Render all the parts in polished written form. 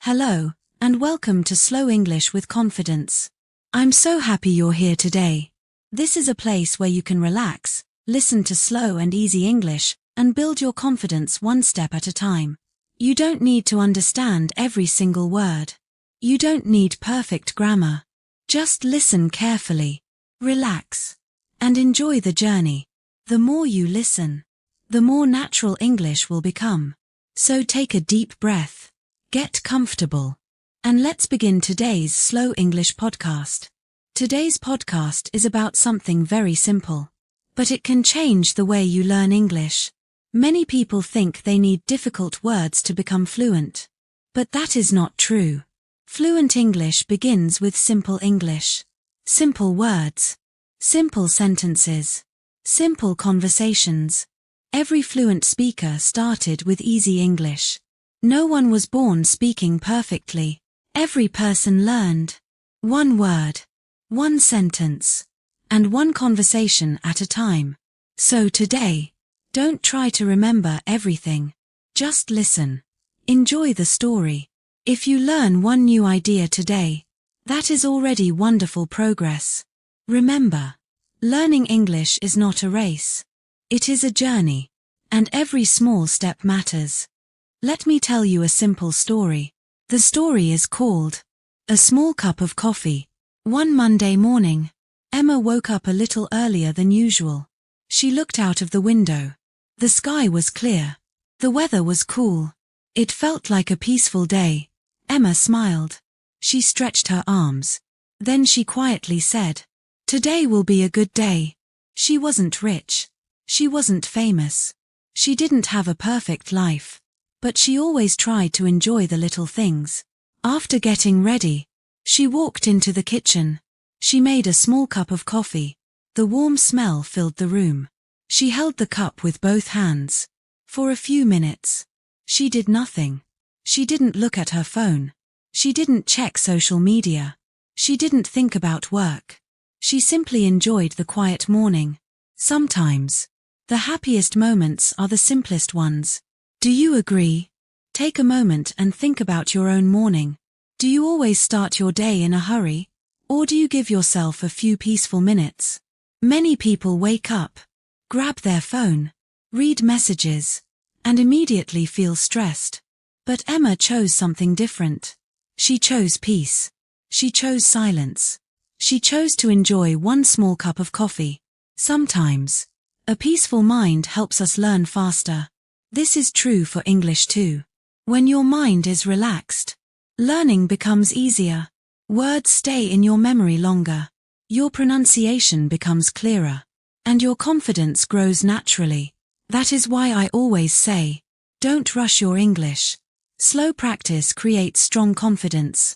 Hello, and welcome to Slow English with Confidence. I'm so happy you're here today. This is a place where you can relax, listen to slow and easy English, and build your confidence one step at a time. You don't need to understand every single word. You don't need perfect grammar. Just listen carefully, relax, and enjoy the journey. The more you listen, the more natural English will become. So take a deep breath. Get comfortable. And let's begin today's Slow English podcast. Today's podcast is about something very simple, but it can change the way you learn English. Many people think they need difficult words to become fluent. But that is not true. Fluent English begins with simple English. Simple words. Simple sentences. Simple conversations. Every fluent speaker started with easy English. No one was born speaking perfectly. Every person learned one word, one sentence, and one conversation at a time. So today, don't try to remember everything. Just listen. Enjoy the story. If you learn one new idea today, that is already wonderful progress. Remember, learning English is not a race. It is a journey, and every small step matters. Let me tell you a simple story. The story is called A Small Cup of Coffee. One Monday morning, Emma woke up a little earlier than usual. She looked out of the window. The sky was clear. The weather was cool. It felt like a peaceful day. Emma smiled. She stretched her arms. Then she quietly said, "Today will be a good day." She wasn't rich. She wasn't famous. She didn't have a perfect life. But she always tried to enjoy the little things. After getting ready, she walked into the kitchen. She made a small cup of coffee. The warm smell filled the room. She held the cup with both hands. For a few minutes, she did nothing. She didn't look at her phone. She didn't check social media. She didn't think about work. She simply enjoyed the quiet morning. Sometimes, the happiest moments are the simplest ones. Do you agree? Take a moment and think about your own morning. Do you always start your day in a hurry? Or do you give yourself a few peaceful minutes? Many people wake up, grab their phone, read messages, and immediately feel stressed. But Emma chose something different. She chose peace. She chose silence. She chose to enjoy one small cup of coffee. Sometimes, a peaceful mind helps us learn faster. This is true for English too. When your mind is relaxed, learning becomes easier. Words stay in your memory longer. Your pronunciation becomes clearer. And your confidence grows naturally. That is why I always say, don't rush your English. Slow practice creates strong confidence.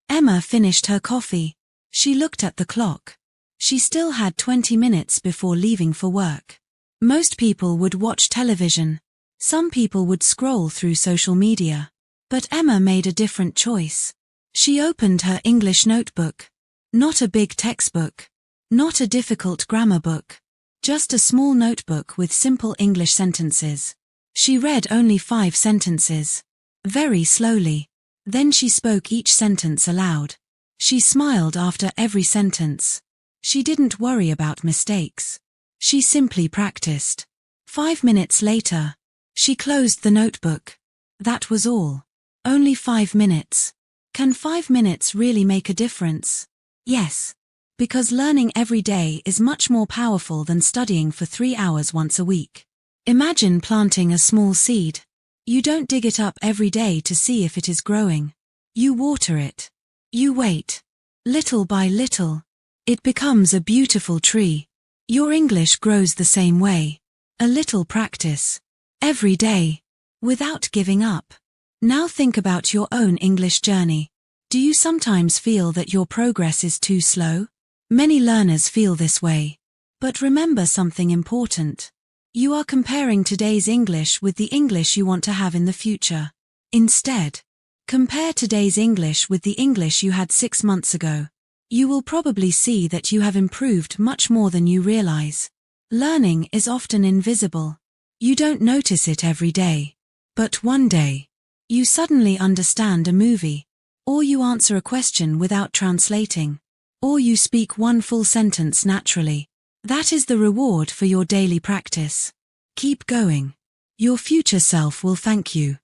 Emma finished her coffee. She looked at the clock. She still had 20 minutes before leaving for work. Most people would watch television. Some people would scroll through social media. But Emma made a different choice. She opened her English notebook. Not a big textbook. Not a difficult grammar book. Just a small notebook with simple English sentences. She read only 5 sentences. Very slowly. Then she spoke each sentence aloud. She smiled after every sentence. She didn't worry about mistakes. She simply practiced. 5 minutes later, she closed the notebook. That was all. Only 5 minutes. Can 5 minutes really make a difference? Yes. Because learning every day is much more powerful than studying for 3 hours once a week. Imagine planting a small seed. You don't dig it up every day to see if it is growing. You water it. You wait. Little by little, it becomes a beautiful tree. Your English grows the same way. A little practice. Every day. Without giving up. Now think about your own English journey. Do you sometimes feel that your progress is too slow? Many learners feel this way. But remember something important. You are comparing today's English with the English you want to have in the future. Instead, compare today's English with the English you had 6 months ago. You will probably see that you have improved much more than you realize. Learning is often invisible. You don't notice it every day. But one day, You suddenly understand a movie, or you answer a question without translating, or you speak one full sentence naturally. That is the reward for your daily practice. Keep going. Your future self will thank you.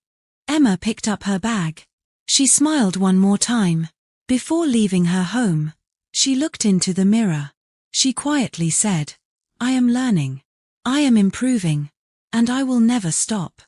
Emma picked up her bag. She smiled one more time. Before leaving her home, she looked into the mirror. She quietly said, "I am learning. I am improving. And I will never stop."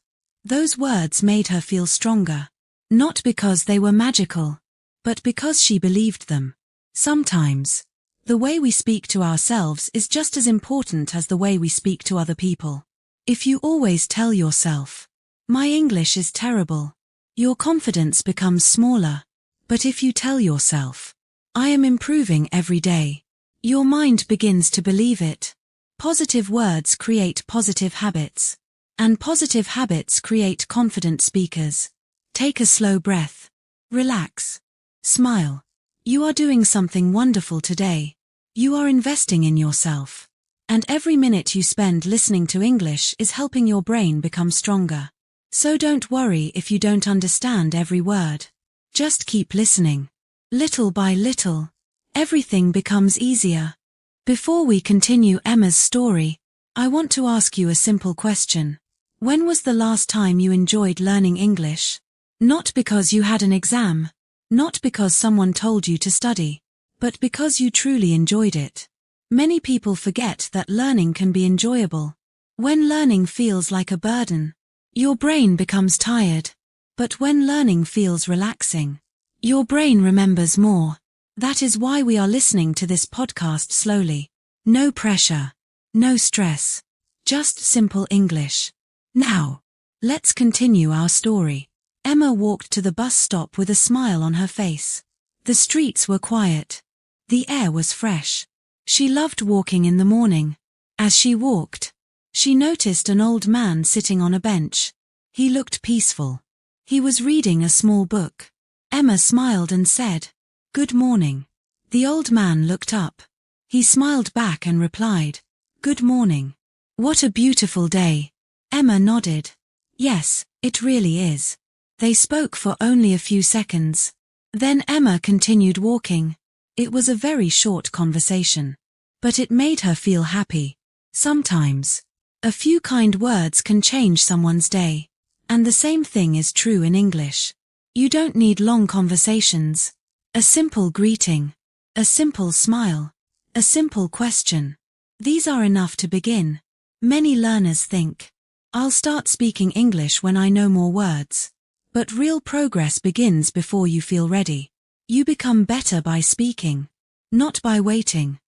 Those words made her feel stronger. Not because they were magical, but because she believed them. Sometimes, the way we speak to ourselves is just as important as the way we speak to other people. If you always tell yourself, "My English is terrible," your confidence becomes smaller. But if you tell yourself, "I am improving every day," your mind begins to believe it. Positive words create positive habits, and positive habits create confident speakers. Take a slow breath. Relax. Smile. You are doing something wonderful today. You are investing in yourself. And every minute you spend listening to English is helping your brain become stronger. So don't worry if you don't understand every word. Just keep listening. Little by little, everything becomes easier. Before we continue Emma's story, I want to ask you a simple question. When was the last time you enjoyed learning English? Not because you had an exam, not because someone told you to study, but because you truly enjoyed it. Many people forget that learning can be enjoyable. When learning feels like a burden, your brain becomes tired. But when learning feels relaxing, your brain remembers more. That is why we are listening to this podcast slowly. No pressure, no stress, just simple English. Now, let's continue our story. Emma walked to the bus stop with a smile on her face. The streets were quiet. The air was fresh. She loved walking in the morning. As she walked, she noticed an old man sitting on a bench. He looked peaceful. He was reading a small book. Emma smiled and said, "Good morning." The old man looked up. He smiled back and replied, "Good morning. What a beautiful day." Emma nodded. "Yes, it really is." They spoke for only a few seconds. Then Emma continued walking. It was a very short conversation, but it made her feel happy. Sometimes, a few kind words can change someone's day. And the same thing is true in English. You don't need long conversations. A simple greeting, a simple smile, a simple question. These are enough to begin. Many learners think, "I'll start speaking English when I know more words." But real progress begins before you feel ready. You become better by speaking, not by waiting.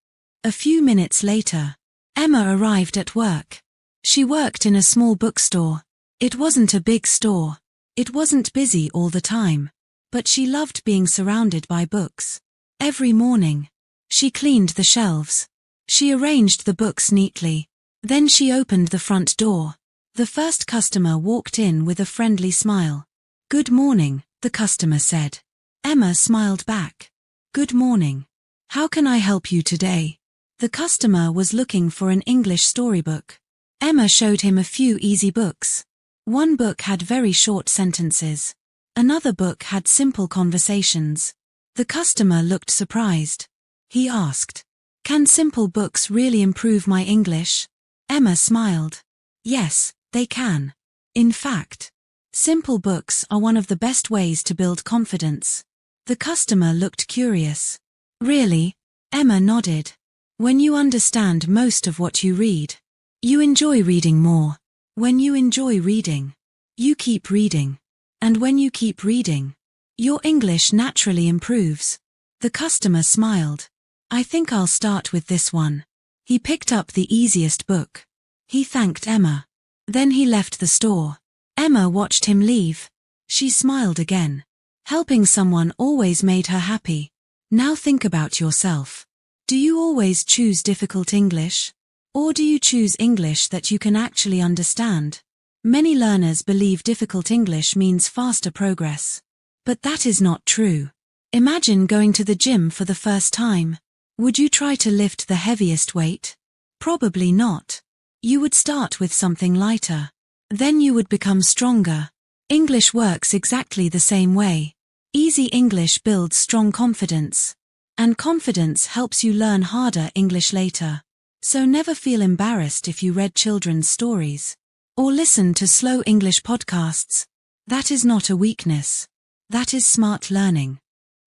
A few minutes later, Emma arrived at work. She worked in a small bookstore. It wasn't a big store. It wasn't busy all the time. But she loved being surrounded by books. Every morning, she cleaned the shelves. She arranged the books neatly. Then she opened the front door. The first customer walked in with a friendly smile. "Good morning," the customer said. Emma smiled back. "Good morning. How can I help you today?" The customer was looking for an English storybook. Emma showed him a few easy books. One book had very short sentences. Another book had simple conversations. The customer looked surprised. He asked, "Can simple books really improve my English?" Emma smiled. "Yes, they can. In fact, simple books are one of the best ways to build confidence." The customer looked curious. "Really?" Emma nodded. When you understand most of what you read, you enjoy reading more. When you enjoy reading, you keep reading. And when you keep reading, your English naturally improves. The customer smiled. "I think I'll start with this one." He picked up the easiest book. He thanked Emma. Then he left the store. Emma watched him leave. She smiled again. Helping someone always made her happy. Now think about yourself. Do you always choose difficult English? Or do you choose English that you can actually understand? Many learners believe difficult English means faster progress. But that is not true. Imagine going to the gym for the first time. Would you try to lift the heaviest weight? Probably not. You would start with something lighter. Then you would become stronger. English works exactly the same way. Easy English builds strong confidence. And confidence helps you learn harder English later. So never feel embarrassed if you read children's stories or listen to slow English podcasts. That is not a weakness. That is smart learning.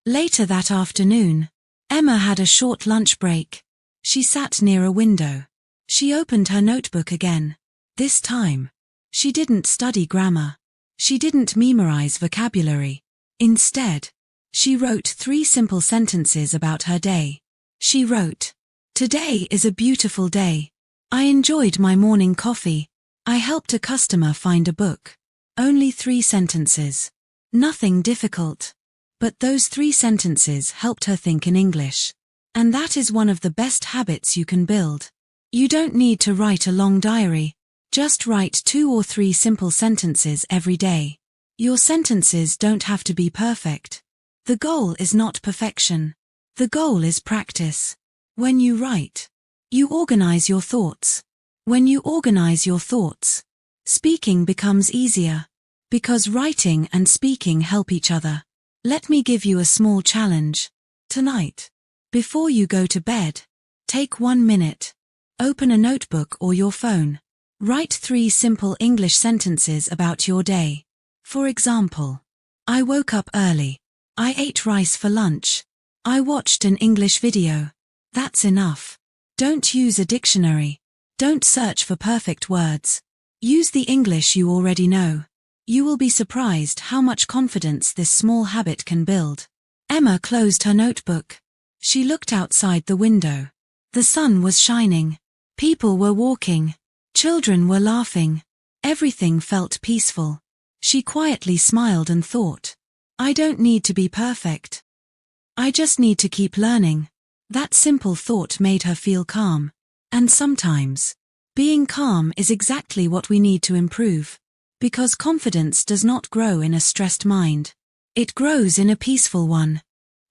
Later that afternoon, Emma had a short lunch break. She sat near a window. She opened her notebook again. This time, she didn't study grammar. She didn't memorize vocabulary. Instead, she wrote 3 simple sentences about her day. She wrote, "Today is a beautiful day. I enjoyed my morning coffee. I helped a customer find a book." Only 3 sentences. Nothing difficult. But those 3 sentences helped her think in English. And that is one of the best habits you can build. You don't need to write a long diary. Just write 2 or 3 simple sentences every day. Your sentences don't have to be perfect. The goal is not perfection. The goal is practice. When you write, you organize your thoughts. When you organize your thoughts, speaking becomes easier. Because writing and speaking help each other. Let me give you a small challenge. Tonight, before you go to bed, take 1 minute. Open a notebook or your phone. Write 3 simple English sentences about your day. For example, I woke up early. I ate rice for lunch. I watched an English video. That's enough. Don't use a dictionary. Don't search for perfect words. Use the English you already know. You will be surprised how much confidence this small habit can build. Emma closed her notebook. She looked outside the window. The sun was shining. People were walking. Children were laughing. Everything felt peaceful. She quietly smiled and thought, I don't need to be perfect. I just need to keep learning. That simple thought made her feel calm. And sometimes, being calm is exactly what we need to improve. Because confidence does not grow in a stressed mind. It grows in a peaceful one.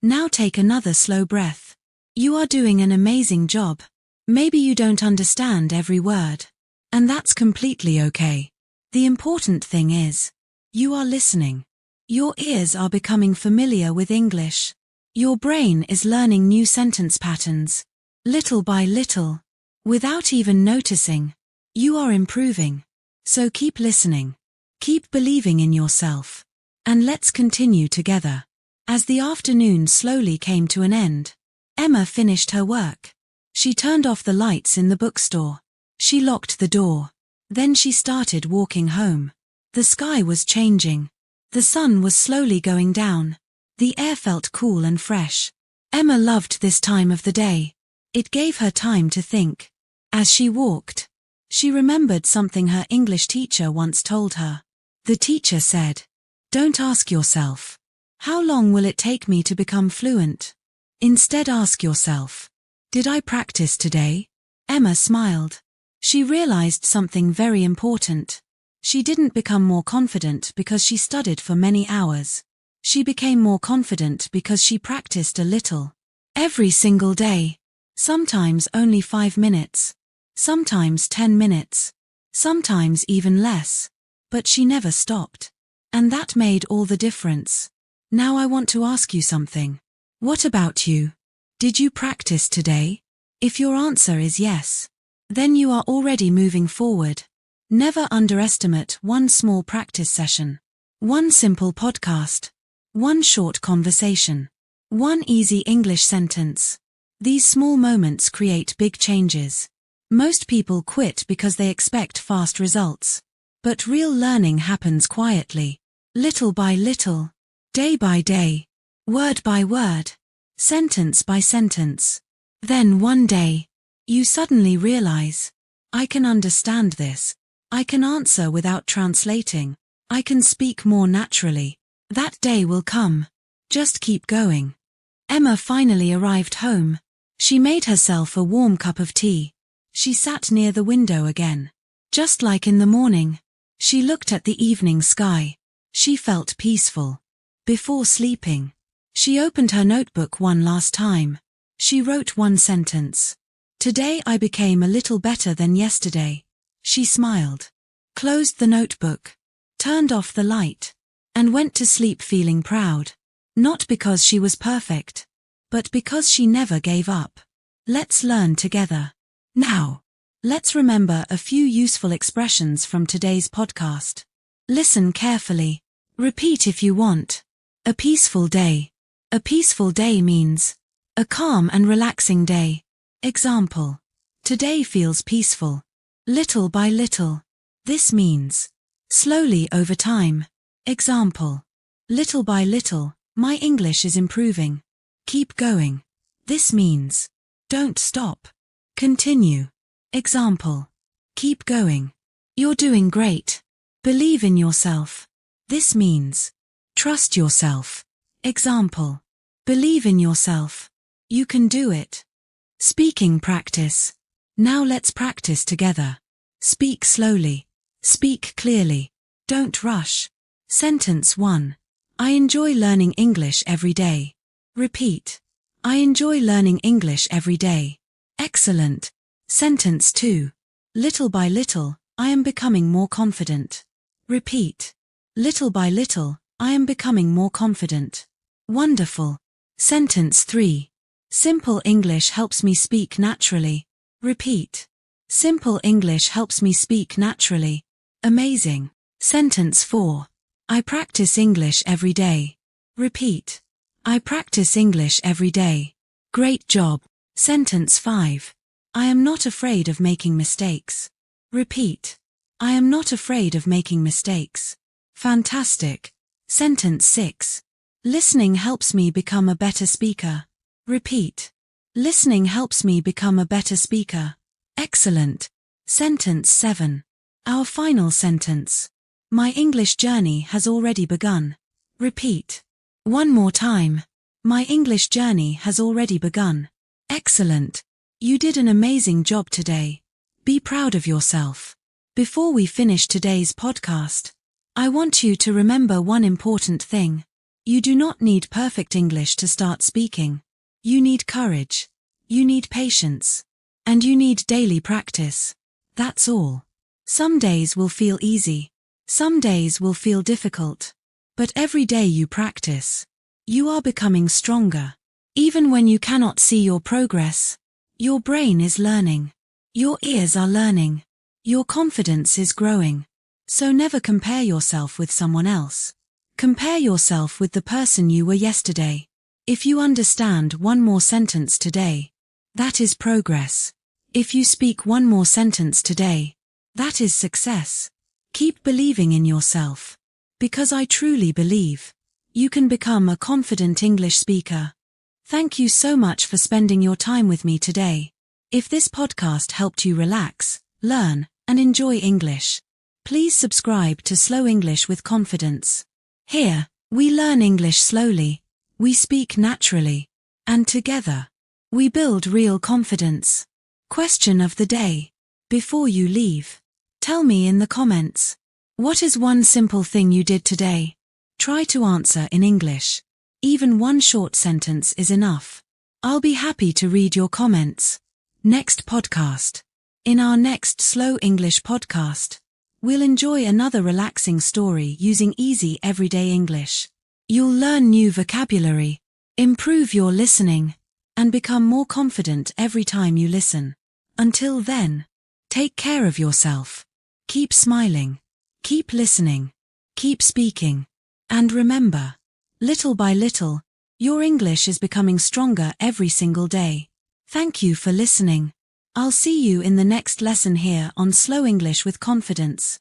Now take another slow breath. You are doing an amazing job. Maybe you don't understand every word. And that's completely okay. The important thing is, you are listening. Your ears are becoming familiar with English. Your brain is learning new sentence patterns. Little by little. Without even noticing. You are improving. So keep listening. Keep believing in yourself. And let's continue together. As the afternoon slowly came to an end, Emma finished her work. She turned off the lights in the bookstore. She locked the door. Then she started walking home. The sky was changing. The sun was slowly going down. The air felt cool and fresh. Emma loved this time of the day. It gave her time to think. As she walked, she remembered something her English teacher once told her. The teacher said, "Don't ask yourself, how long will it take me to become fluent? Instead ask yourself, did I practice today?" Emma smiled. She realized something very important. She didn't become more confident because she studied for many hours. She became more confident because she practiced a little. Every single day. Sometimes only 5 minutes. Sometimes 10 minutes. Sometimes even less. But she never stopped. And that made all the difference. Now I want to ask you something. What about you? Did you practice today? If your answer is yes, then you are already moving forward. Never underestimate one small practice session. One simple podcast. One short conversation. One easy English sentence. These small moments create big changes. Most people quit because they expect fast results. But real learning happens quietly. Little by little. Day by day. Word by word. Sentence by sentence. Then one day, you suddenly realize, I can understand this. I can answer without translating. I can speak more naturally. That day will come. Just keep going. Emma finally arrived home. She made herself a warm cup of tea. She sat near the window again. Just like in the morning. She looked at the evening sky. She felt peaceful. Before sleeping, she opened her notebook one last time. She wrote one sentence. Today I became a little better than yesterday. She smiled. Closed the notebook. turned off the light, and went to sleep feeling proud. Not because she was perfect, but because she never gave up. Let's learn together. Now, let's remember a few useful expressions from today's podcast. Listen carefully. Repeat if you want. A peaceful day. A peaceful day means a calm and relaxing day. Example: today feels peaceful. Little by little. This means slowly over time. Example: little by little, my English is improving. Keep going. This means don't stop. Continue. Example: keep going. You're doing great. Believe in yourself. This means trust yourself. Example: believe in yourself. You can do it. Speaking practice. Now let's practice together. Speak slowly. Speak clearly. Don't rush. Sentence 1. I enjoy learning English every day. Repeat. I enjoy learning English every day. Excellent. Sentence 2. Little by little, I am becoming more confident. Repeat. Little by little, I am becoming more confident. Wonderful. Sentence 3. Simple English helps me speak naturally. Repeat. Simple English helps me speak naturally. Amazing. Sentence 4. I practice English every day. Repeat. I practice English every day. Great job. Sentence 5. I am not afraid of making mistakes. Repeat. I am not afraid of making mistakes. Fantastic. Sentence 6. Listening helps me become a better speaker. Repeat. Listening helps me become a better speaker. Excellent. Sentence 7. Our final sentence. My English journey has already begun. Repeat. One more time. My English journey has already begun. Excellent. You did an amazing job today. Be proud of yourself. Before we finish today's podcast, I want you to remember one important thing. You do not need perfect English to start speaking. You need courage. You need patience. And you need daily practice. That's all. Some days will feel easy. Some days will feel difficult. But every day you practice, you are becoming stronger. Even when you cannot see your progress, your brain is learning. Your ears are learning. Your confidence is growing. So never compare yourself with someone else. Compare yourself with the person you were yesterday. If you understand one more sentence today, that is progress. If you speak one more sentence today, that is success. Keep believing in yourself. Because I truly believe you can become a confident English speaker. Thank you so much for spending your time with me today. If this podcast helped you relax, learn, and enjoy English, please subscribe to Slow English with Confidence. Here, we learn English slowly, we speak naturally, and together, we build real confidence. Question of the day. Before you leave, tell me in the comments, what is one simple thing you did today? Try to answer in English. Even one short sentence is enough. I'll be happy to read your comments. Next podcast. In our next Slow English podcast, we'll enjoy another relaxing story using easy everyday English. You'll learn new vocabulary, improve your listening, and become more confident every time you listen. Until then, take care of yourself. Keep smiling. Keep listening. Keep speaking. And remember, little by little, your English is becoming stronger every single day. Thank you for listening. I'll see you in the next lesson here on Slow English with Confidence.